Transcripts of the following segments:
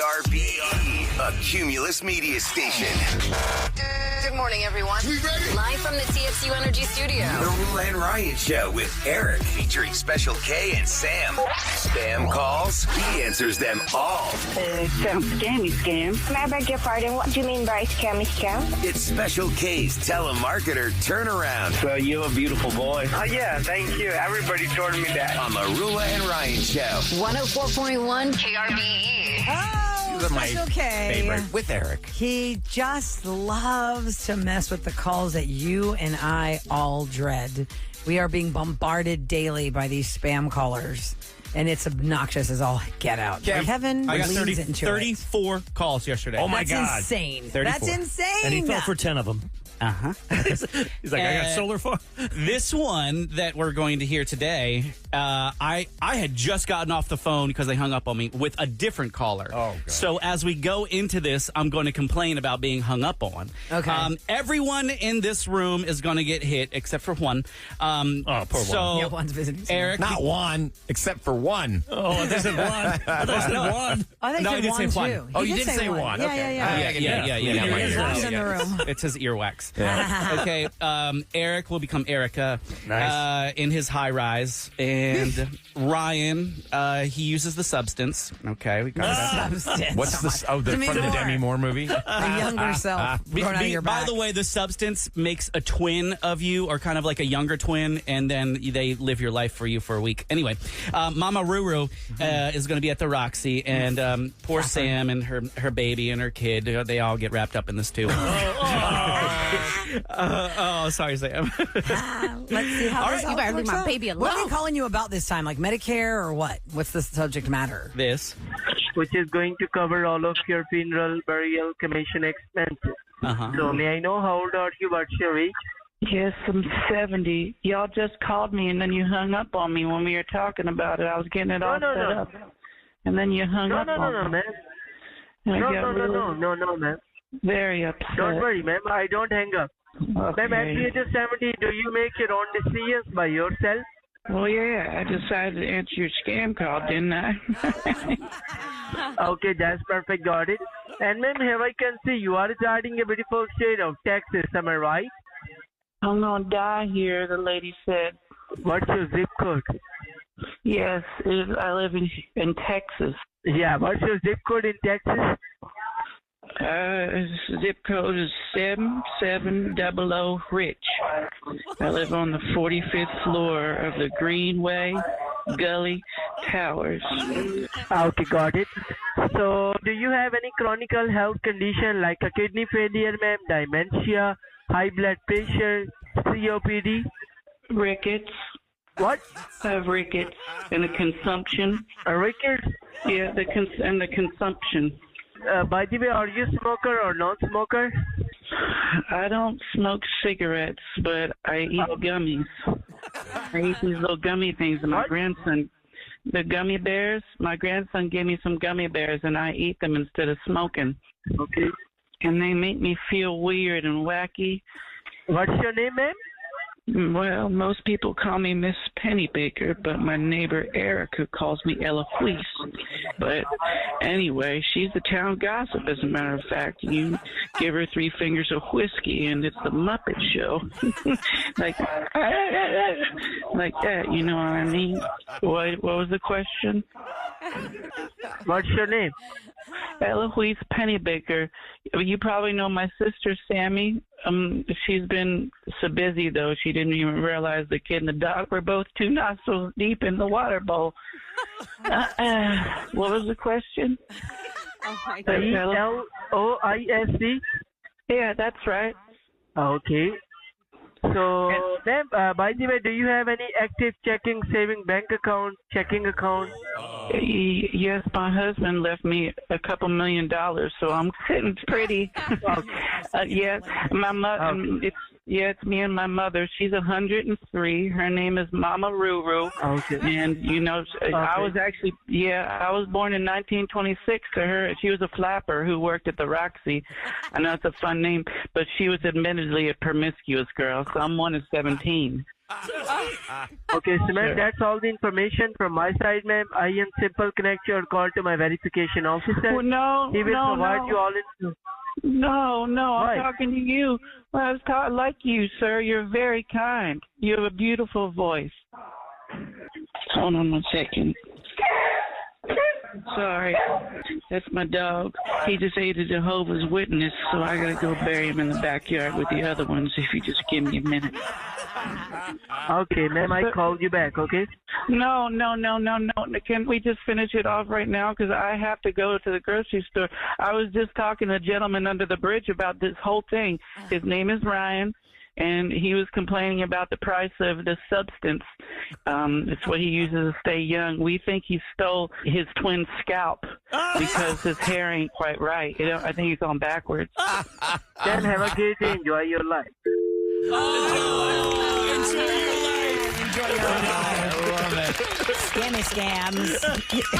KRBE, a Cumulus media station. Good morning, everyone. We ready? Live from the TXU Energy Studio. The Rule and Ryan Show with Eric, featuring Special K and Sam. Spam calls, he answers them all. Scammy scam. May I beg your pardon? What do you mean by scammy scam? It's Special K's telemarketer turnaround So you're a beautiful boy. Yeah, thank you. Everybody told me that. on the Rule and Ryan Show. 104.1 KRBE. Oh, These are my Special K. favorite. With Eric. He just loves to mess with the calls that you and I all dread. We are being bombarded daily by these spam callers, and it's obnoxious as all get out. Yeah, Kevin I got leans into 34 calls yesterday. Oh, my That's God. insane. 34. That's insane. And he fell for 10 of them. He's like, I got solar farm. This one that we're going to hear today, I had just gotten off the phone because they hung up on me with a different caller. Oh, God. So as we go into this, I'm going to complain about being hung up on. Okay. Everyone in this room is going to get hit except for one. Oh, poor so one. Yeah, one's visiting. Eric, Not one, except for one. Oh, there's one. I thought I said one. I think No, he I did say one, one. too. Oh, He you did say one. Yeah, Okay. yeah. Yeah. There's one in the room. It's his earwax. Yeah. Okay, Eric will become Erica in his high rise. And Ryan, he uses the substance. Okay, we got that. Substance. What's this? Oh, Demi from the Moore. Demi Moore movie? The younger self growing out of your By back. the way, the substance makes a twin of you, or kind of like a younger twin, and then they live your life for you for a week. Anyway, Mama Ruru is going to be at the Roxy, and poor Sam and her baby and her kid, they all get wrapped up in this too. Sorry, Sam. Let's see how All this right, you all better leave works my out. baby What are alone. they calling you about this time? Like Medicare or what? What's the subject matter? This. Which is going to cover all of your funeral, burial, cremation expenses. So may I know how old are you? What's your age? Yes, I'm 70. Y'all just called me and then you hung up on me when we were talking about it. I was getting it all set up. And then you hung up on me. ma'am. And I No, got really ma'am. very upset. Don't worry, ma'am. I don't hang up. Ma'am, at the Okay. age of 70, do you make your own decisions by yourself? Well, yeah, I decided to answer your scam call, didn't I? Okay, that's perfect. Got it. And ma'am, here I can see you are residing in a beautiful state of Texas. Am I right? I'm going to die here, the lady said. What's your zip code? Yes, I live in Texas. Yeah, what's your zip code in Texas? Zip code is 7700 Rich. I live on the 45th floor of the Greenway Gully Towers. Okay, got it. So, do you have any chronic health condition like a kidney failure, ma'am, dementia, high blood pressure, COPD? Rickets. What? I have rickets and the consumption. Rickets? Yeah, the consumption. By the way, are you smoker or non-smoker? I don't smoke cigarettes, but I eat gummies. I eat these little gummy things, and my What? grandson, the gummy bears, my grandson gave me some gummy bears, and I eat them instead of smoking. Okay. And they make me feel weird and wacky. What's your name, ma'am? Well, most people call me Miss Pennybaker, but my neighbor Erica calls me Eloise. But anyway, she's the town gossip, as a matter of fact. You give her 3 fingers of whiskey, and it's the Muppet Show. like that, you know what I mean? What was the question? What's your name? Eloise Pennybaker. You probably know my sister Sammy. She's been so busy though she didn't even realize the kid and the dog were both 2 nostrils deep in the water bowl. What was the question? Oh, my God. Eloise? Yeah, that's right. Okay. So, ma'am, by the way, do you have any active checking, saving bank account, checking account? Yes, my husband left me a couple $1 million, so I'm sitting pretty. Yeah, my mother. It's me and my mother. She's 103. Her name is Mama Ruru. Okay. And I was actually, I was born in 1926 to her. She was a flapper who worked at the Roxy. I know it's a fun name, but she was admittedly a promiscuous girl. So I'm one of 17. Okay, so ma'am, that's all the information from my side, ma'am. I am simple connect your call to my verification officer. Well, no, He will no, provide no. you all in. No, Why? I'm talking to you. Well, I was like you, sir. You're very kind. You have a beautiful voice. Hold on 1 second. Sorry, that's my dog. He just ate a Jehovah's Witness, so I gotta go bury him in the backyard with the other ones. If you just give me a minute. Okay, ma'am, I called you back, okay? No. Can we just finish it off right now? Because I have to go to the grocery store. I was just talking to a gentleman under the bridge about this whole thing. His name is Ryan, and he was complaining about the price of the substance. It's what he uses to stay young. We think he stole his twin scalp because his hair ain't quite right. I think he's gone backwards. Then have a great day. Enjoy your life. Scams.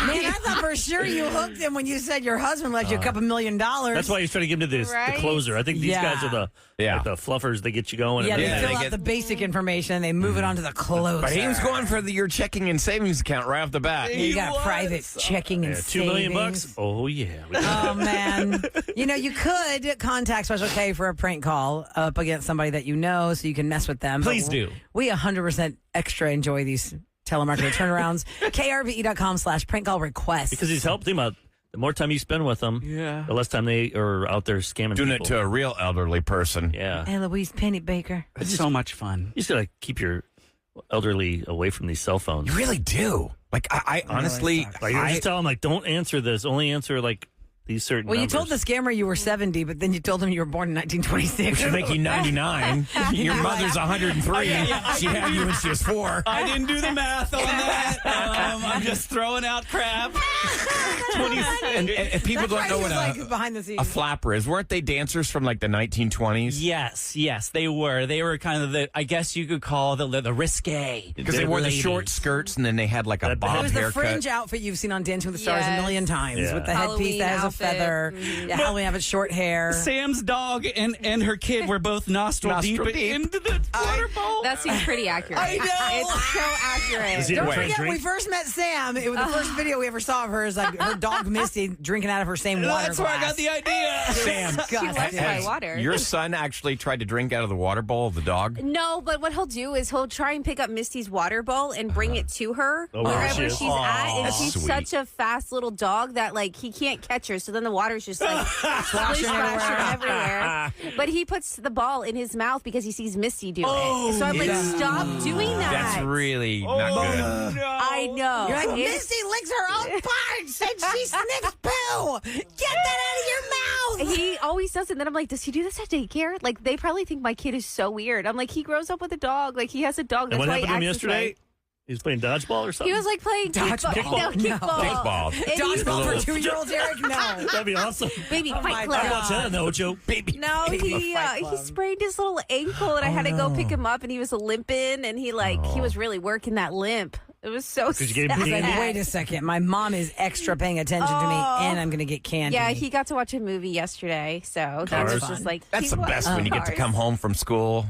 Man, I thought for sure you hooked him when you said your husband left you a couple $1 million. That's why he's trying to get him to the closer. I think these guys are the fluffers. They get you going. Yeah, and they then fill out the basic information and they move it on to the closer. But he was going for your checking and savings account right off the bat. You got private checking and $2 million savings. bucks. Oh yeah. Oh man. You could contact Special K for a prank call up against somebody that you know so you can mess with them. Please do. We 100% extra enjoy these telemarketer turnarounds. krve.com/prank call request. Because he's helped him out. The more time you spend with them, the less time they are out there scamming Doing people. it to a real elderly person. Yeah. Eloise Penny Baker. It's so much fun. You just got to keep your elderly away from these cell phones. You really do. Like, I honestly... Like, you just tell them, like, don't answer this. Only answer, like, these certain Well, numbers. you told the scammer you were 70, but then you told him you were born in 1926. Which would make you 99. Your mother's 103. She had you when she was 4. I didn't do the math on that. I'm just throwing out crap. And people don't know what like behind the a scenes. flapper is. Weren't they dancers from like the 1920s? Yes, they were. They were kind of I guess you could call the risque. Because they wore the ladies. short skirts and then they had like a It It bob was the haircut. fringe outfit you've seen on Dancing with the Stars a Yes. million times Yeah. with the headpiece Halloween that has a outfit. feather. Yeah, Halloween have short hair. Sam's dog and her kid were both nostril deep into the water bowl. That seems pretty accurate. I know. It's so accurate. Is he Don't trying to forget, when we drink? first met Sam, it was the first video we ever saw of her is like her dog Misty drinking out of her same water That's where I got the idea. Sam, She loves my has water. your son actually tried to drink out of the water bowl of the dog? No, but what he'll do is he'll try and pick up Misty's water bowl and bring it to her Oh, where wherever she is. she's at. And That's she's sweet. such a fast little dog that like he can't catch her. So then the water's just like splashing everywhere. But he puts the ball in his mouth because he sees Misty do it. So I'm like, stop doing that. That's really not good. I know. You're like, It's- Misty licks her own parts and she sniffs poo. Get that out of your mouth. He always does it. And then I'm like, does he do this at daycare? Like, they probably think my kid is so weird. I'm like, he grows up with a dog. Like, he has a dog. And That's what why happened to him he acts this yesterday? way. He was playing dodgeball or something? He was like playing Dodgeball? kickball. No, No. kickball. Kickball. And he- Dodgeball for 2-year-olds, Eric? No. That'd be awesome. Baby my fight God. I watch club. that, no, Joe. Baby. No, he sprained his little ankle, and I had to go pick him up, and he was limping, and he was really working that limp. It was so sad. you get him He's like, wait a second. My mom is extra paying attention to me, and I'm going to get candy. Yeah, he got to watch a movie yesterday, so that was Cars. just like That's the best when you get to come home from school.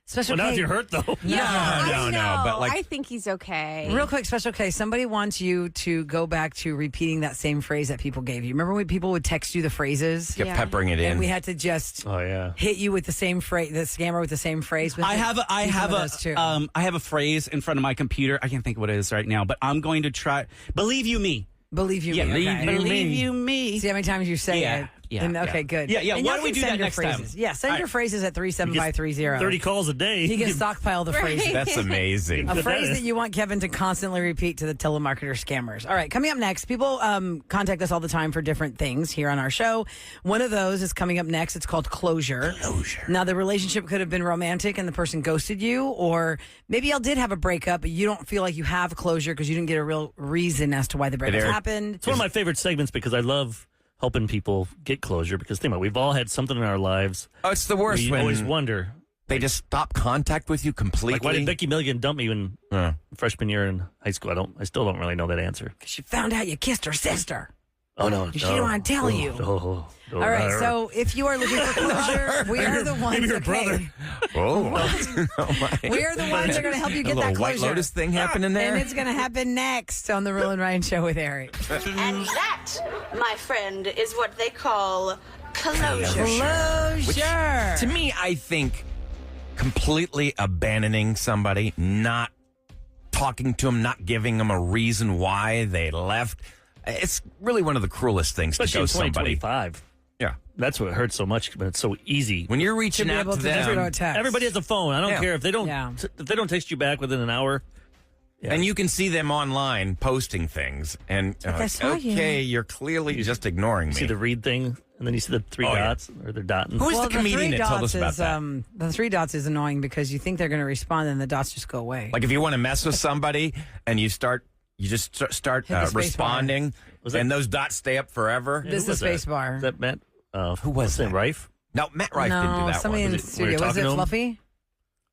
Special Well, not K. if you're hurt, though. No, but like I think he's okay. Real quick, Special K, somebody wants you to go back to repeating that same phrase that people gave you. Remember when people would text you the phrases? kept peppering it And in. we had to just Oh, yeah. hit you with the same phrase, the scammer with the same phrase. I have a phrase in front of my computer. I can't think of what it is right now, but I'm going to try. Believe you me. Believe you Yeah, me. Okay. believe you me. See how many times you say Yeah, it. yeah, And, okay, yeah. good. Yeah, yeah. And Why y'all don't we can do send that your next time? phrases. Yeah, send All your right. phrases at 37530. 30 calls a day. You can stockpile the phrases. That's amazing. A phrase that you want Kevin to constantly repeat to the telemarketer scammers. All right, coming up next, people contact us all the time for different things here on our show. One of those is coming up next. It's called closure. Now, the relationship could have been romantic and the person ghosted you, or maybe y'all did have a breakup, but you don't feel like you have closure because you didn't get a real reason as to why the breakup Eric, happened. It's one of my favorite segments because I love helping people get closure because think about it, we've all had something in our lives. Oh, it's the worst We when always wonder, they just stop contact with you completely. like, why did Becky Milligan dump me in Uh, freshman year in high school? I still don't really know that answer. She found out you kissed her sister. Oh, no. She didn't want to tell you. Oh, All right, so if you are looking for closure, we are the ones. Maybe your okay. brother. Oh, my. We are the ones that are going to help you get A little that White closure. Lotus thing happening there. And it's going to happen next on the Real and Ryan Show with Eric. And that, my friend, is what they call closure. Which, to me, I think completely abandoning somebody, not talking to them, not giving them a reason why they left. It's really one of the cruelest things Especially to go in somebody. 2025. Yeah. That's what hurts so much, but it's so easy. When you're reaching out to them, Everybody has a phone. I don't care if they don't if they don't text you back within an hour. Yeah. And you can see them online posting things, and okay, you're clearly just ignoring me. See the read thing, and then you see the three dots, or they're dotting. Who is the comedian that told us about that? The 3 dots is annoying because you think they're going to respond, and the dots just go away. Like if you want to mess with somebody, and you just start responding, and those dots stay up forever. This is the space bar. Is that Matt? Who was that? Rife? No, Matt Rife didn't do that somebody one. in the studio. Was it Fluffy?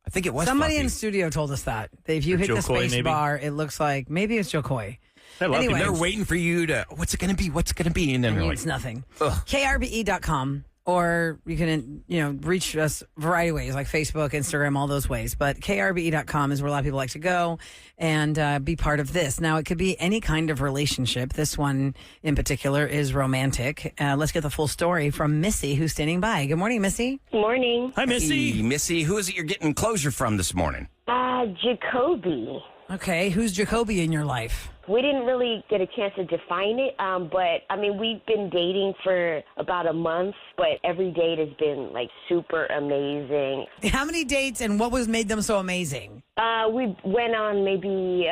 I think it was somebody Fluffy. in studio told us that if you hit Joe the Coy, space maybe? bar, it looks like maybe it's Joe Coy. Anyway, they're waiting for you to. What's it going to be? What's it going to be? And then they're it's like, nothing. Ugh. KRBE.com. Or you can, reach us a variety of ways, like Facebook, Instagram, all those ways. But KRBE.com is where a lot of people like to go and be part of this. Now, it could be any kind of relationship. This one in particular is romantic. Let's get the full story from Missy, who's standing by. Good morning, Missy. Good morning. Hi, Missy. Hey, Missy, who is it you're getting closure from this morning? Jacoby. Okay, who's Jacoby in your life? We didn't really get a chance to define it, but I mean, we've been dating for about a month, but every date has been like super amazing. How many dates and what was made them so amazing? We went on maybe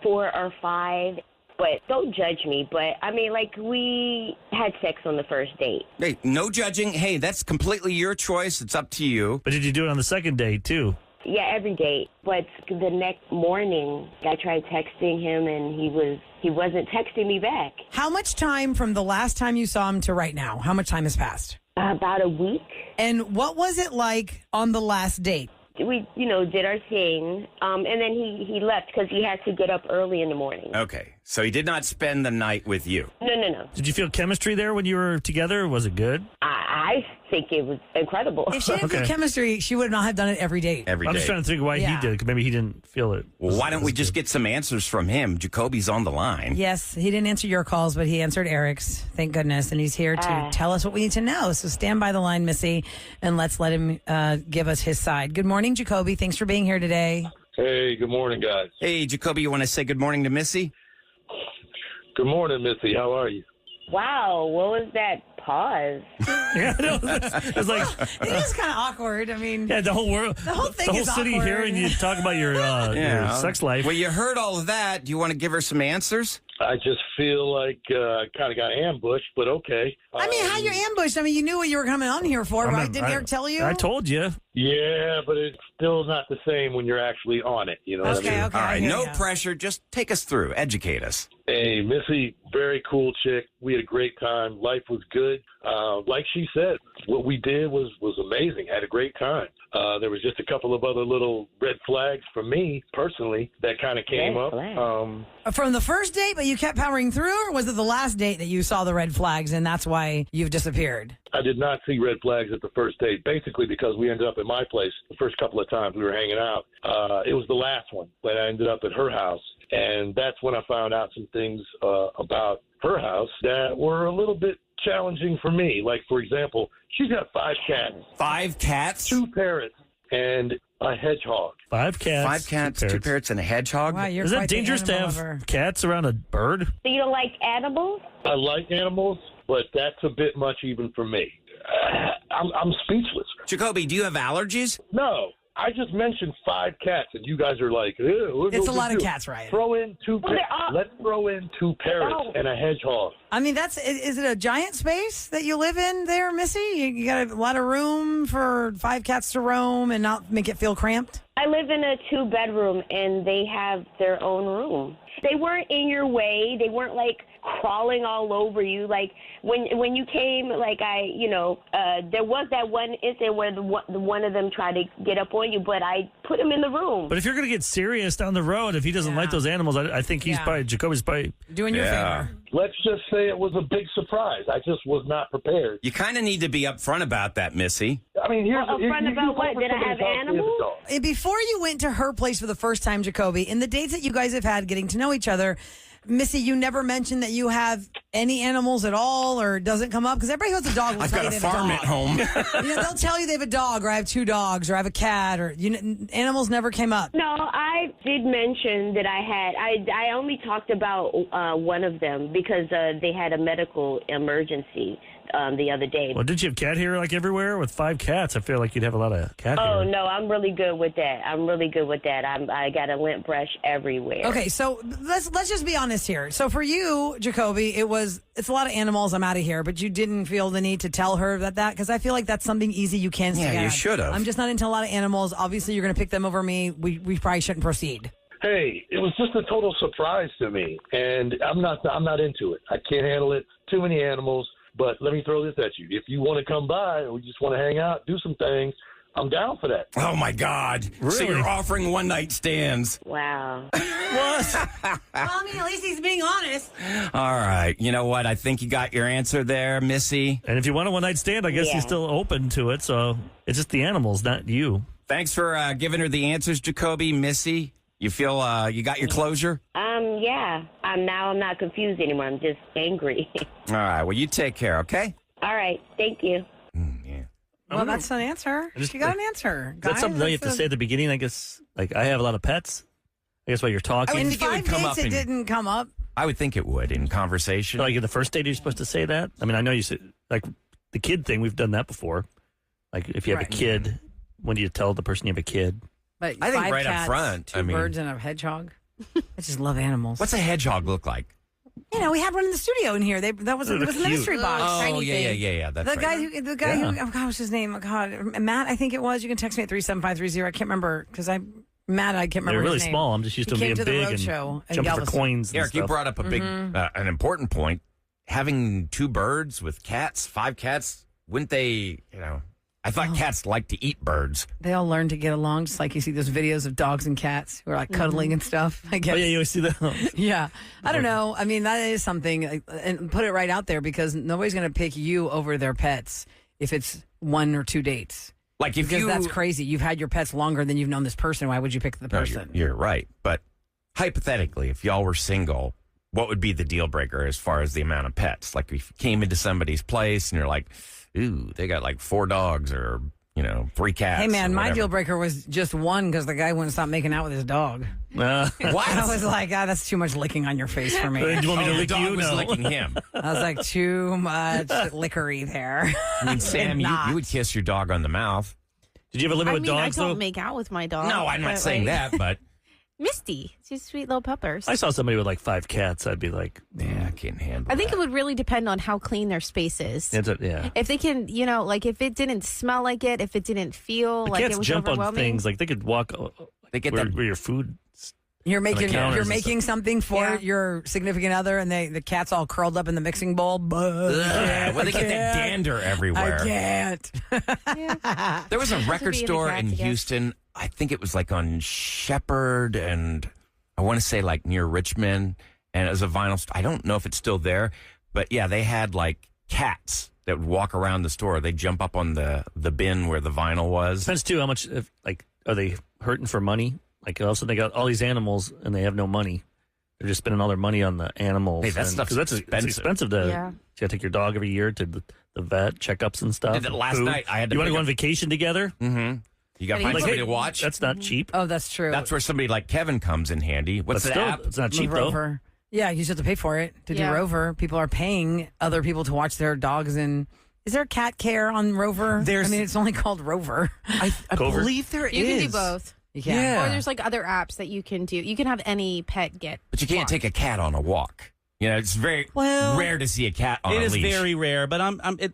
4 or 5, but don't judge me. But I mean, like, we had sex on the first date. Hey, no judging. Hey, that's completely your choice. It's up to you. But did you do it on the second date, too? Yeah, every date. But the next morning, I tried texting him, and he wasn't texting me back. How much time from the last time you saw him to right now? How much time has passed? About a week. And what was it like on the last date? We, did our thing, and then he left because he had to get up early in the morning. Okay, so he did not spend the night with you. No. Did you feel chemistry there when you were together? Was it good? I think it was incredible. If she didn't feel chemistry, she would not have done it every date. Every I'm day. just trying to think why he did, because maybe he didn't feel it. Well, why don't we just get some answers from him? Jacoby's on the line. Yes, he didn't answer your calls, but he answered Eric's. Thank goodness. And he's here to tell us what we need to know. So stand by the line, Missy, and let's let him give us his side. Good morning, Jacoby. Thanks for being here today. Hey, good morning, guys. Hey, Jacoby, you want to say good morning to Missy? Good morning, Missy. How are you? Wow, what was that pause? Yeah, no, it's like it is kind of awkward. I mean, yeah, the whole world, the whole thing, the whole is city awkward. hearing you talk about your sex life. Well, you heard all of that. Do you want to give her some answers? I just feel like I kind of got ambushed, but okay. I mean, how you ambushed? I mean, you knew what you were coming on here for, right? Didn't Eric tell you? I told you. Yeah, but it's still not the same when you're actually on it. You know what I mean? All right, no pressure. Just take us through. Educate us. Hey, Missy, very cool chick. We had a great time. Life was good. Like she said, what we did was amazing. Had a great time. There was just a couple of other little red flags for me personally that kind of came up. From the first date, but you kept powering through, or was it the last date that you saw the red flags and that's why you've disappeared? I did not see red flags at the first date, basically because we ended up at my place the first couple of times we were hanging out. It was the last one, but I ended up at her house. And that's when I found out some things about her house that were a little bit challenging for me. Like, for example, she's got 5 cats. 5 cats? 2 parrots and a hedgehog. 5 cats. 5 cats, 2 parrots, and a hedgehog? Wow, you're Is quite that the dangerous to animal have lover. cats around a bird? So you don't like animals? I like animals, but that's a bit much even for me. I'm speechless. Jacoby, do you have allergies? No. I just mentioned 5 cats, and you guys are like, ew, It's a lot of cats, Ryan. Throw in 2 Let's throw in 2 parrots and a hedgehog. I mean, is it a giant space that you live in there, Missy? You got a lot of room for 5 cats to roam and not make it feel cramped? I live in a 2-bedroom, and they have their own room. They weren't in your way. They weren't like crawling all over you. Like when you came, like there was that one instant where one of them tried to get up on you, but I put him in the room. But if you're going to get serious down the road, if he doesn't like those animals, I think Jacoby's probably doing your favor. Let's just say it was a big surprise. I just was not prepared. You kind of need to be upfront about that, Missy. I mean, upfront about what? Did I have animals? Before you went to her place for the first time, Jacoby, in the dates that you guys have had getting to know each other, Missy, you never mentioned that you have any animals at all, or doesn't come up? Because everybody who has a dog will I've tell got you a they have farm a at dog. home. They'll tell you they have a dog, or I have 2 dogs, or I have a cat, or animals never came up. No, I did mention that I only talked about one of them because they had a medical emergency the other day. Well, did you have cat hair like everywhere? With 5 cats, I feel like you'd have a lot of cat hair. Oh, no, I'm really good with that. I got a lint brush everywhere. Okay, so let's just be honest here. So for you, Jacoby, it's a lot of animals. I'm out of here, but you didn't feel the need to tell her that because I feel like that's something easy you can say. Yeah, you should have. I'm just not into a lot of animals. Obviously, you're going to pick them over me. We probably shouldn't proceed. Hey, it was just a total surprise to me, and I'm not into it. I can't handle it. Too many animals. But let me throw this at you. If you want to come by or you just want to hang out, do some things, I'm down for that. Oh, my God. Really? So you're offering one-night stands. Wow. What? Well, I mean, at least he's being honest. All right. You know what? I think you got your answer there, Missy. And if you want a one-night stand, I guess you're still open to it. So it's just the animals, not you. Thanks for giving her the answers, Jacoby. Missy, you feel you got your closure? Yeah. I'm not confused anymore. I'm just angry. All right. Well, you take care, okay? All right. Thank you. Yeah. Well, that's an answer. You got an answer. Is that something that you have to say at the beginning? I guess, like, I have a lot of pets. I guess while you're talking. In 5 dates, it didn't come up. I would think it would in conversation. Like in the first date, you're supposed to say that? I mean, I know you said, like, the kid thing, we've done that before. Like, if you have a kid, when do you tell the person you have a kid? But I think 5 right cats, up front. 2 birds and a hedgehog. I just love animals. What's a hedgehog look like? We had one in the studio in here. It was a mystery box. Oh, yeah. That's the right. guy who, oh God, what's his name? Oh God, Matt, I think it was. You can text me at 37530. I can't remember because Matt, I can't remember. They're really his name. small. I'm just used to He being came to big the and roadshow in jumping for Galveston. coins. Eric, you brought up a big, an important point. Having 2 birds with cats, 5 cats, wouldn't they, I thought cats like to eat birds. They all learn to get along, just like you see those videos of dogs and cats who are like cuddling and stuff. I guess. Oh, yeah, you always see that. Yeah. I don't know. I mean, that is something, and put it right out there because nobody's going to pick you over their pets if it's 1 or 2 dates. Like if because that's crazy. You've had your pets longer than you've known this person. Why would you pick the person? You're right. But hypothetically, if y'all were single, what would be the deal breaker as far as the amount of pets? Like if you came into somebody's place and you're like, ooh, they got like 4 dogs or, 3 cats. Hey, man, my deal breaker was just 1 because the guy wouldn't stop making out with his dog. What? I was like, that's too much licking on your face for me. Do you want me to lick the dog you? was No. licking him. I was like, too much lickery there. I mean, Sam, you would kiss your dog on the mouth. Did you ever live with dogs, I don't though? make out with my dog. No, I'm not saying that, but... Misty. She's sweet little puppers. I saw somebody with like 5 cats. I'd be like, yeah, I can't handle I think that. it would really depend on how clean their space is. yeah. If they can, like if it didn't smell like it, if it didn't feel The like cats it was jump on overwhelming. things. Like they could walk They get where that... your food. You're the making counters you're and making something for your significant other, and the cat's all curled up in the mixing bowl. Well, they get that dander everywhere. I can't. There was a record be in the store cats, in I guess. Houston. I think it was like on Shepherd and I want to say like near Richmond. And it was a vinyl store. I don't know if it's still there, but yeah, they had like cats that would walk around the store. They'd jump up on the bin where the vinyl was. Depends too how much. Are they hurting for money? Like also they got all these animals and they have no money. They're just spending all their money on the animals. Hey, that stuff's expensive. It's expensive to. Yeah. You got to take your dog every year to the vet checkups and stuff. Did it last food. night. I had to You want to pick go up- on vacation together? Mm-hmm. You got to find Like, somebody hey, to watch. That's not cheap. Oh, that's true. That's where somebody like Kevin comes in handy. What's But the still, app? it's not cheap though. Rover. Yeah, you just have to pay for it to do Yeah. Rover. People are paying other people to watch their dogs. And is there cat care on Rover? There's- I mean, it's only called Rover. I Covert? believe there is. You can do both. You can. Yeah. Or there's like other apps that you can do. You can have any pet get. But you can't take a cat on a walk. It's very Well, rare to see a cat on It a is leash. very rare, but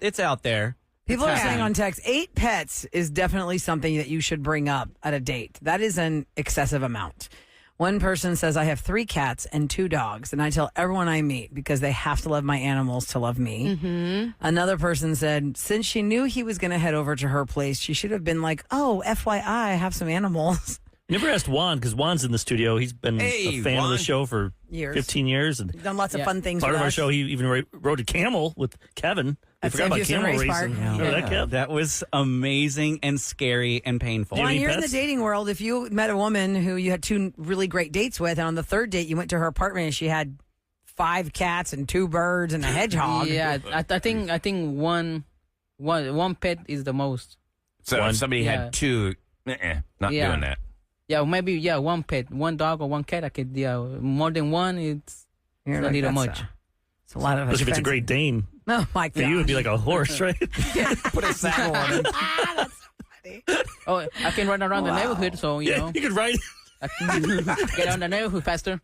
it's out there. People are It's saying happening. on text, 8 pets is definitely something that you should bring up at a date. That is an excessive amount. One person says, I have 3 cats and 2 dogs, and I tell everyone I meet because they have to love my animals to love me. Mm-hmm. Another person said, since she knew he was going to head over to her place, she should have been like, oh, FYI, I have some animals. You never asked Juan, because Juan's in the studio. He's been a fan of the show for 15 years. And done lots of fun things Part with of our us. show, he even rode a camel with Kevin. I forgot about camel Race racing. Park. Remember that, Kev? That was amazing and scary and painful. Well, you're in the dating world. If you met a woman who you had 2 really great dates with, and on the 3rd date you went to her apartment and she had 5 cats and 2 birds and a hedgehog. Yeah, I think one pet is the most. So if somebody had 2, not doing that. Yeah, maybe one pet, 1 dog or 1 cat. I could more than one. It's a little much. It's a lot of. Especially if it's a Great Dane. Oh my God! For you, it'd be like a horse, right? Put a saddle on him. That's funny. Oh, I can run around the neighborhood, so you know. You could ride. I can get on the neighborhood faster.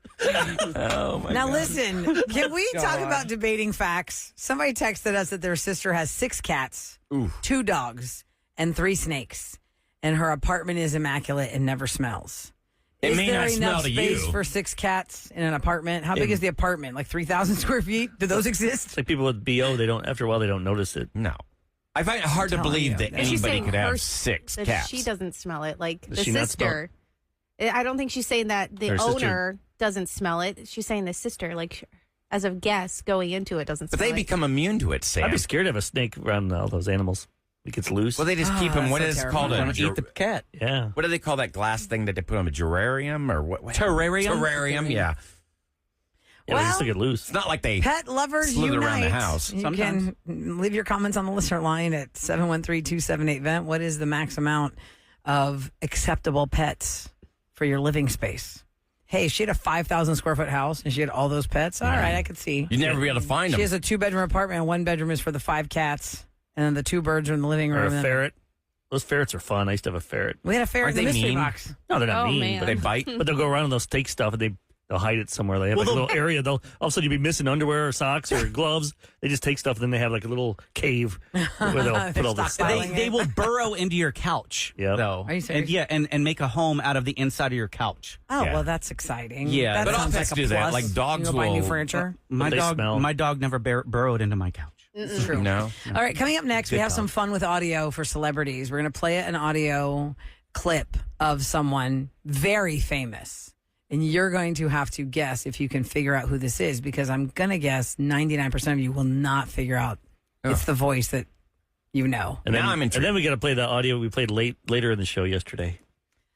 Oh my Now God. listen, can we talk about debating facts? Somebody texted us that their sister has 6 cats, 2 dogs, and 3 snakes, and her apartment is immaculate and never smells. It Is may there not smell enough to space you. for 6 cats in an apartment? How big is the apartment? Like 3,000 square feet? Do those exist? It's like people with BO, they don't, after a while, they don't notice it. No. I find it hard to believe that She's anybody saying could her- have 6 that cats. she doesn't smell it. Like Does the she not smell sister. I don't think she's saying that the Her sister- owner doesn't smell it. She's saying the sister, like as a guest going into it, doesn't But smell they it. become immune to it, Sam. I'd be scared of a snake around all those animals. It gets loose. Well, they just keep them. that's What so is it terrifying. called? Gonna eat the cat. Yeah. What do they call that glass thing that they put on a gerarium or what? Terrarium? Terrarium, yeah. Yeah, they Well, still get loose. It's not like they Pet lovers slither unite. around the house. You Sometimes. can leave your comments on the listener line at 713-278-VENT. What is the max amount of acceptable pets for your living space? Hey, she had a 5,000 square foot house and she had all those pets. All right, I could see. You'd never be able to find She them. has a 2-bedroom apartment, and 1 bedroom is for the 5 cats, and then the 2 birds are in the living Or room. a ferret. Those ferrets are fun. I used to have a ferret. We had a ferret Aren't in the they mystery mean? box. No, they're not Oh, mean, man. but They bite. but they'll go around and they'll take stuff and they'll hide it somewhere. They have like a little area. They'll all of a sudden you'll be missing underwear or socks or gloves. They just take stuff and then they have like a little cave where they'll put all this stuff. stockpiling. They will burrow into your couch, Yep. though. Are you serious? And, yeah, and make a home out of the inside of your couch. Oh, Yeah. well, that's exciting. Yeah. that But all sounds pets like a do that. plus. Like dogs you go buy new will- furniture. they smell. My dog never burrowed into my couch. True. No. All right, coming up next, we Good have some talk. fun with audio for celebrities. We're going to play an audio clip of someone very famous. And you're going to have to guess if you can figure out who this is, because I'm going to guess 99% of you will not figure out it's the voice that you know. And then, Now I'm intrigued. And then we got to play the audio we played later in the show yesterday.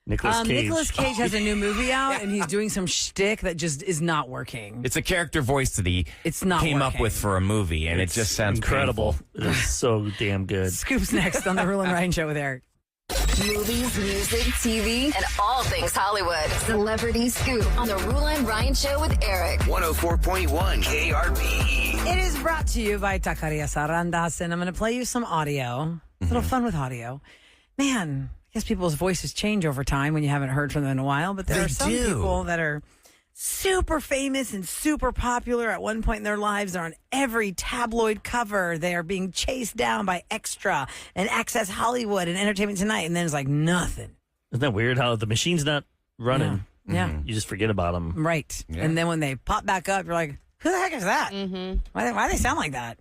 Nicolas Cage. Nicolas Cage has a new movie out, and he's doing some shtick that just is not working. It's a character voice that he It's not came up working. with for a movie, and it just sounds incredible. painful. It is so damn good. Scoops next on the Rule and Ryan Show with Eric. Movies, music, TV, and all things Hollywood. Celebrity Scoop on the Rule and Ryan Show with Eric. 104.1 KRBE. It is brought to you by Taqueria Sarandas, and I'm going to play you some audio. A little fun with audio. Man, I guess people's voices change over time when you haven't heard from them in a while, but there They are some do. people that are super famous and super popular at one point in their lives. They're on every tabloid cover. They are being chased down by Extra and Access Hollywood and Entertainment Tonight, and then it's like nothing. Isn't that weird how the machine's not running? Yeah. You just forget about them. Right. Yeah. And then when they pop back up, you're like, who the heck is that? Why do they sound like that?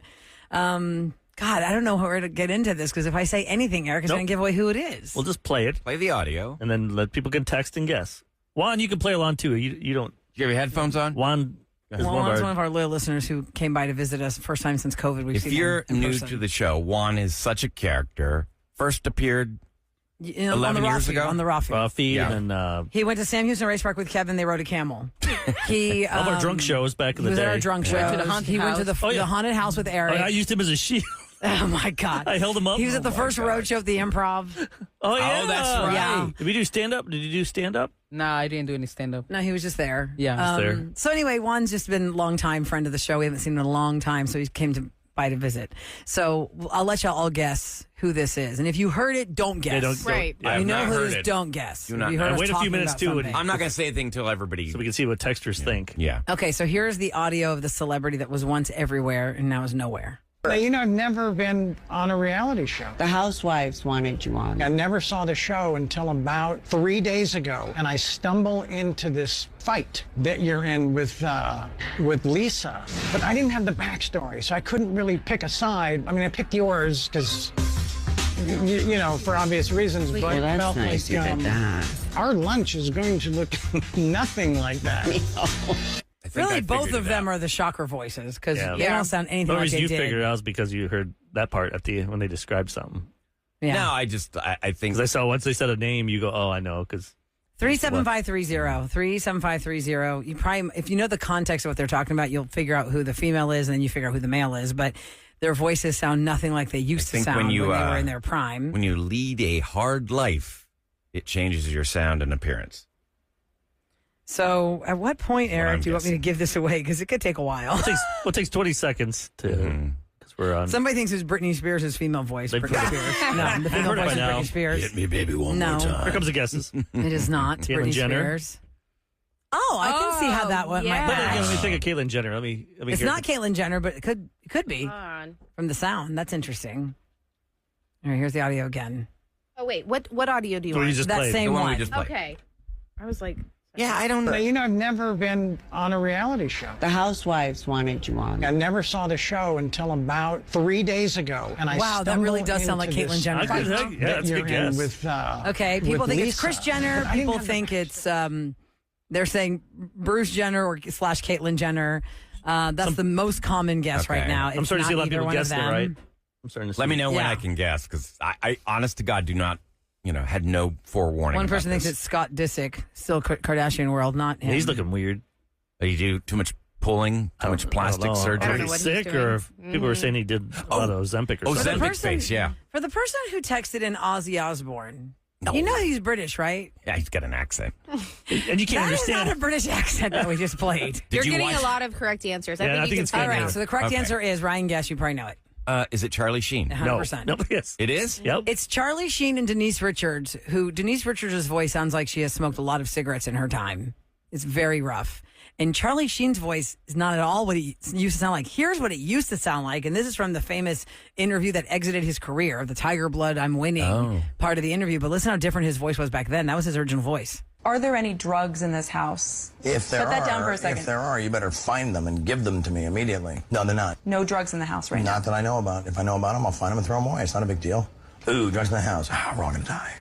God, I don't know where to get into this, because if I say anything, Eric is Nope. going to give away who it is. We'll just play it Play the audio. and then let people can text and guess. Juan, you can play along too. You don't. Do you have your headphones on? Juan is Well, one Juan's of one our. of our loyal listeners who came by to visit us first time since COVID. We've If seen you're him in new person. to the show, Juan is such a character. First appeared You know, 11 on the years raw feed, ago? on the raw feed. Feed Yeah. and He went to Sam Houston Race Park with Kevin. They rode a camel. He all of our drunk shows back in He the was day. at our drunk Went shows. to the haunted He went to house. the haunted house with Oh, Eric. I used him as a shield. Oh my God! I held him up. He was at the first road show at the Improv. Oh yeah, that's right. Yeah. Did we do stand up? Did you do stand up? Nah, I didn't do any stand up. No, he was just there. Yeah. Just there. So anyway, Juan's just been a long time friend of the show. We haven't seen him in a long time, so he came by to visit. So I'll let y'all all guess who this is, and if you heard it, don't guess. Yeah, don't- Right. I have You know not who heard it is, it. don't guess. Do not If you know. heard us Wait a few talking minutes, about too, and- something. I'm not going to say anything until everybody. So we can see what texters think. Yeah. Okay, so here's the audio of the celebrity that was once everywhere and now is nowhere. Now, I've never been on a reality show. The Housewives wanted you on. I never saw the show until about 3 days ago, and I stumble into this fight that you're in with Lisa. But I didn't have the backstory, so I couldn't really pick a side. I mean, I picked yours because, you know, for obvious reasons. But well, that's felt nice like our lunch is going to look nothing like that. Really, both of them are the shocker voices because they don't sound anything like they you did. figured it out is because you heard that part at the when they described something. Yeah. No, I think... Because I saw once they said a name, you go, oh, I know, because... 37530, 37530. You probably, if you know the context of what they're talking about, you'll figure out who the female is, and then you figure out who the male is. But their voices sound nothing like they used to sound when they were in their prime. When you lead a hard life, it changes your sound and appearance. So, at what point, Eric, do you want me to give this away? Because it could take a while. It takes 20 seconds to. Because we're on. Somebody thinks it's Britney Spears' female voice. Britney Spears. No, the female voice is Britney Spears. Hit me, baby, one more time. Here comes the guesses. It is not Britney Spears. Oh, I can see how that one might match. Let me think of Caitlyn Jenner. Let me it's hear not Caitlyn Jenner, but it could be from the sound. That's interesting. All right, here's the audio again. Oh wait, what audio do you want? That same one. Okay, I was like. Yeah, I don't know. I've never been on a reality show. The Housewives wanted you on. I never saw the show until about 3 days ago. And wow, that really does sound like Caitlyn Jenner. Yeah, that's a good guess. Okay, people think it's Kris Jenner. People think it's, they're saying Bruce Jenner or / Caitlyn Jenner. That's the most common guess right now. I'm starting to see a lot of people guess it, right? I'm starting to see. Let me know when I can guess, because I honest to God, do not... had no forewarning. One person thinks it's Scott Disick, still Kardashian world, not him. He's looking weird. Did he do too much pulling, too much plastic surgery? He's sick, or people were saying he did a lot of Ozempic or something. Ozempic face, yeah. For the person who texted in Ozzy Osbourne, you know he's British, right? Yeah, he's got an accent. And you can't understand. That is not a British accent that we just played. You're getting a lot of correct answers. I think you can all right, so the correct answer is, Ryan, guess you probably know it. Is it Charlie Sheen? 100%. No, yes. It is? Yep. It's Charlie Sheen and Denise Richards, who Denise Richards' voice sounds like she has smoked a lot of cigarettes in her time. It's very rough. And Charlie Sheen's voice is not at all what it used to sound like. Here's what it used to sound like. And this is from the famous interview that exited his career, the Tiger Blood, I'm winning part of the interview. But listen how different his voice was back then. That was his original voice. Are there any drugs in this house? If there Put that down for a second. If there are, you better find them and give them to me immediately. No, they're not. No drugs in the house right now? Not that I know about. If I know about them, I'll find them and throw them away. It's not a big deal. Ooh, drugs in the house. We're all going to die.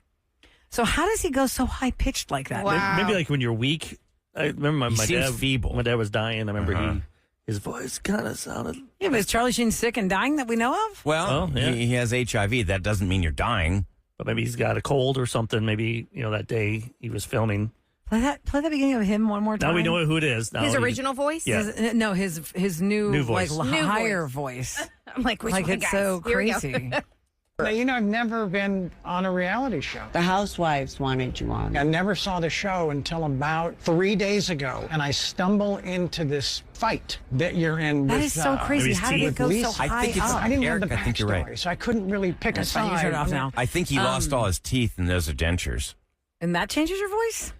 So how does he go so high-pitched like that? Wow. Maybe like when you're weak. I remember my dad feeble. My dad was dying. I remember his voice kind of sounded. Yeah, but is Charlie Sheen sick and dying that we know of? Well, he has HIV. That doesn't mean you're dying. But maybe he's got a cold or something. Maybe, that day he was filming. Play the beginning of him one more time. Now we know who it is. Now his original voice? Yeah. His new voice. Like higher voice. I'm like, which like one, it's guys? so Here we go. crazy. I've never been on a reality show. The Housewives wanted you on. I never saw the show until about 3 days ago, and I stumble into this fight that you're in. That with, is so crazy. How did it go so high I think it's up? I didn't Eric, have the I think you're right. backstory, so I couldn't really pick a side. You turn it off now. I think he lost all his teeth, and those are dentures. And that changes your voice?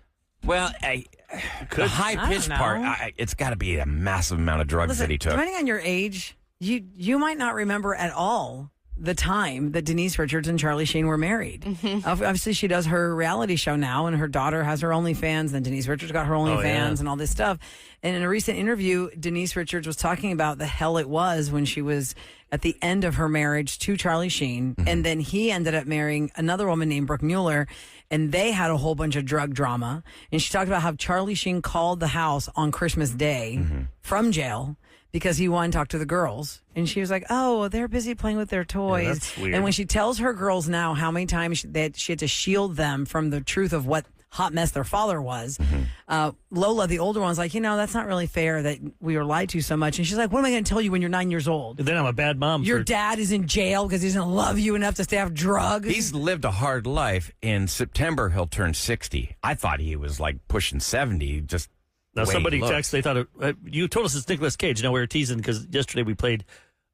Well, the high-pitched part, it's got to be a massive amount of drugs that he took. Depending on your age, you might not remember at all the time that Denise Richards and Charlie Sheen were married. Mm-hmm. Obviously, she does her reality show now, and her daughter has her OnlyFans. Then Denise Richards got her OnlyFans and all this stuff. And in a recent interview, Denise Richards was talking about the hell it was when she was at the end of her marriage to Charlie Sheen. Mm-hmm. And then he ended up marrying another woman named Brooke Mueller, and they had a whole bunch of drug drama. And she talked about how Charlie Sheen called the house on Christmas Day from jail because he wanted to talk to the girls. And she was like, oh, they're busy playing with their toys. Yeah, that's weird. And when she tells her girls now how many times she had to shield them from the truth of what hot mess their father was, Lola, the older one's like, that's not really fair that we were lied to so much. And she's like, what am I going to tell you when you're 9 years old? Then I'm a bad mom. Your dad is in jail because he doesn't love you enough to stay off drugs. He's lived a hard life. In September, he'll turn 60. I thought he was like pushing 70, just Now, way somebody he looked. texted, they thought, you told us it's Nicolas Cage. Now, we were teasing because yesterday we played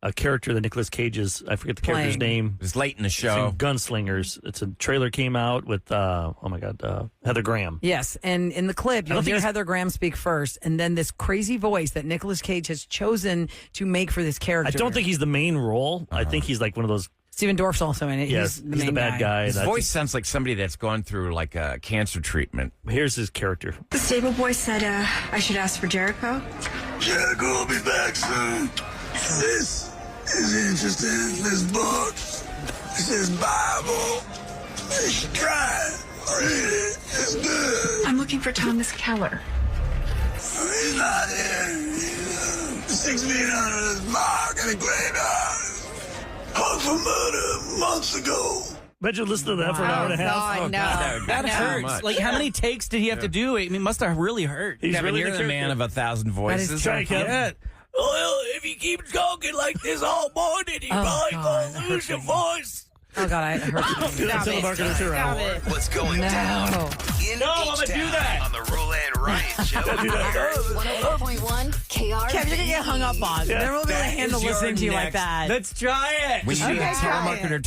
a character that Nicolas Cage is. I forget the character's name. It's late in the show. It's in Gunslingers. It's a trailer came out with Heather Graham. Yes, and in the clip, you'll hear Heather Graham speak first, and then this crazy voice that Nicolas Cage has chosen to make for this character. I don't think he's the main role. I think he's like one of those. Steven Dorff's also in it. Yes, he's the bad guy. His voice sounds like somebody that's gone through like a cancer treatment. Here's his character. The stable boy said I should ask for Jericho. Jericho will be back soon. This is interesting. This book. This is Bible. You should try it. Read it. It's good. I'm looking for Thomas Keller. He's not here. He's 6 feet under this mark in a graveyard. Hung for murder months ago. Bet you listen to that for an hour and a half. God, no. That hurts. Like, how many takes did he have to do? I mean, it must have really hurt. He's really you're the man of 1,000 voices. Yeah. Well, if you keep talking like this all morning, you probably gonna lose your voice. Oh, God, I hurt. What's going down in I'm going to do that. on the Rule and Ryan Show? 104.1 KRV. Kev, you're going to get hung up on. Never will be able to handle listening to you like that. Let's try it. When you do a telemarketer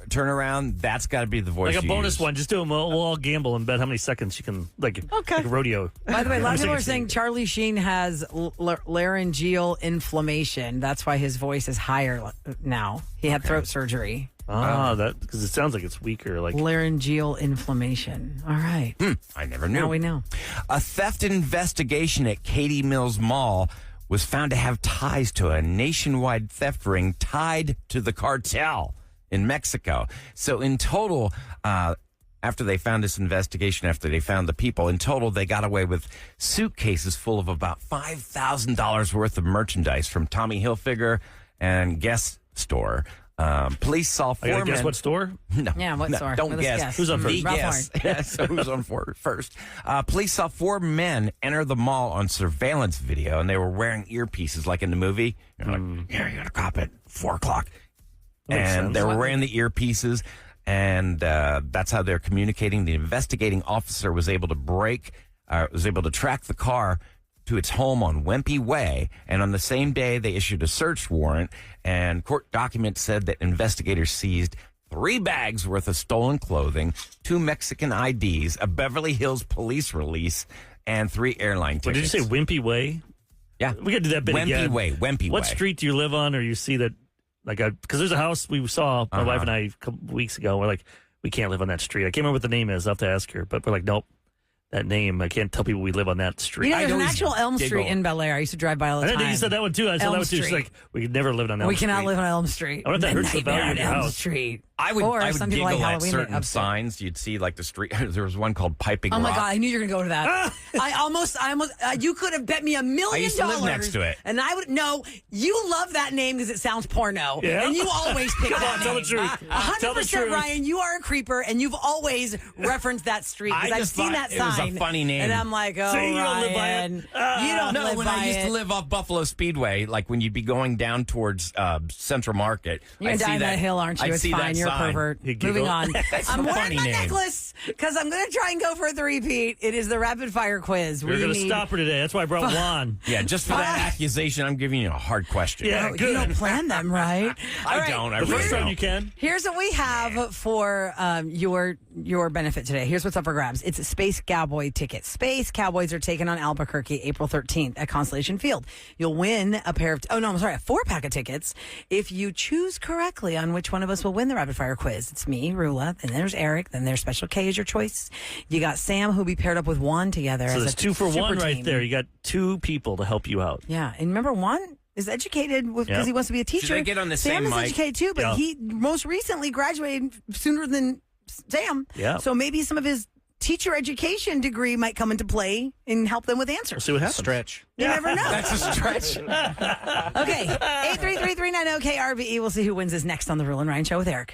turnaround, that's got to be the voice. Like a you bonus use. one. Just do them. We'll all gamble and bet how many seconds you can, like a rodeo. By the way, a lot of people are seconds. saying Charlie Sheen has laryngeal inflammation. That's why his voice is higher now. He had throat surgery. That because it sounds like it's weaker. Like Laryngeal inflammation. All right. I never knew. Now we know. A theft investigation at Katy Mills Mall was found to have ties to a nationwide theft ring tied to the cartel in Mexico. So in total, after they found this investigation, after they found the people, in total, they got away with suitcases full of about $5,000 worth of merchandise from Tommy Hilfiger and Guess Store. Police saw 4 men. Guess what store? No. Yeah, what store? Don't guess. Who's on first? Guess. So who's on first? Police saw 4 men enter the mall on surveillance video, and they were wearing earpieces like in the movie. You're like, yeah, you got a cop at 4 o'clock. And they were wearing the earpieces, and that's how they're communicating. The investigating officer was able to track the car to its home on Wempe Way, and on the same day they issued a search warrant, and court documents said that investigators seized 3 bags worth of stolen clothing, 2 Mexican IDs, a Beverly Hills police release, and 3 airline tickets. What did you say, Wimpy Way? Yeah. We got to do that bit again. Wempe Way. What street do you live on, or you see that, because there's a house we saw, my wife and I, a couple weeks ago, we're like, we can't live on that street. I can't remember what the name is. I'll have to ask her, but we're like, nope. That name, I can't tell people we live on that street. You know, there's an actual Elm Street in Bel Air. I used to drive by all the time. I think you said that one too. I saw that one too. She's like, we never lived on Elm Street. We cannot live on Elm Street. I wonder if that hurts the value of your Elm house. Street. I would some people giggle like at Halloween certain signs. You'd see like the street. There was one called Piping Oh my Rock. God, I knew you were going to go to that. I almost, you could have bet me $1 million. I used to live next to it. And I would, no, you love that name because it sounds porno. Yeah. And you always pick Come that on, name. tell the truth. Tell the 100%, truth. Ryan, you are a creeper and you've always referenced that street because I I've just seen thought that it was sign. a funny name. And I'm like, oh, See, you don't live by it. Ryan, you don't No, live when by I used it. to live off Buffalo Speedway, like when you'd be going down towards Central Market, You're I'd see dying that hill, aren't you? I'd It's see fine. that You're a sign. pervert. You giggle. Moving on. That's I'm a wearing funny my name. necklace because I'm going to try and go for a 3-peat. It is the rapid fire quiz. We're going to stop her today. That's why I brought Juan. Yeah, just for that accusation, I'm giving you a hard question. Yeah, You good. don't plan them, right? I All right. don't. I The really first time don't. you can. Here's what we have for your benefit today. Here's what's up for grabs. It's a Space Cowboy ticket. Space Cowboys are taking on Albuquerque April 13th at Constellation Field. You'll win a 4-pack of tickets if you choose correctly on which one of us will win the rapid fire quiz. It's me, Rula, then there's Eric, then there's Special K is your choice. You got Sam, who'll be paired up with Juan together. So as there's a 2 for super 1 right team. there. You got 2 people to help you out. Yeah, and remember, Juan is educated because Yep. he wants to be a teacher. Should they get on the Sam same is mic? educated too, but Yeah. he most recently graduated sooner than Sam. Yeah. So maybe some of his teacher education degree might come into play and help them with We'll answers. see what happens. Stretch. You never know. That's a stretch. Okay, 833-390-KRVE. We'll see who wins this next on the Rule and Ryan Show with Eric.